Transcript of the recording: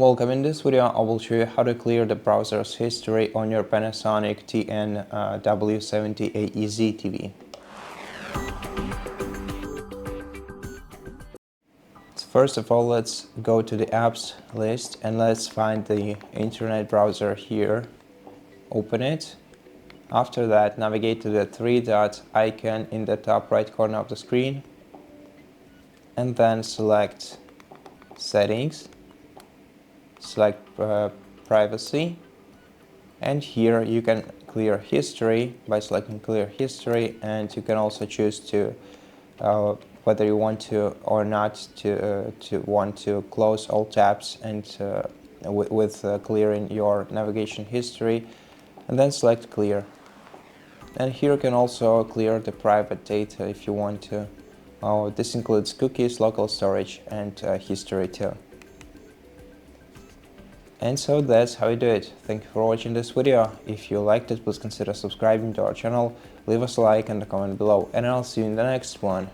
Welcome. In this video, I will show you how to clear the browser's history on your PANASONIC TN-43W70AEZ TV. First of all, let's go to the apps list and let's find the internet browser here. Open it. After that, navigate to the three-dot icon in the top right corner of the screen and then select Settings. Select Privacy, and here you can clear history by selecting Clear History, and you can also choose to whether you want to or not to want to close all tabs and with clearing your navigation history, and then select Clear. And here you can also clear the private data if you want to. This includes cookies, local storage, and history too. And so that's how you do it. Thank you for watching this video. If you liked it, please consider subscribing to our channel, leave us a like and a comment below, and I'll see you in the next one.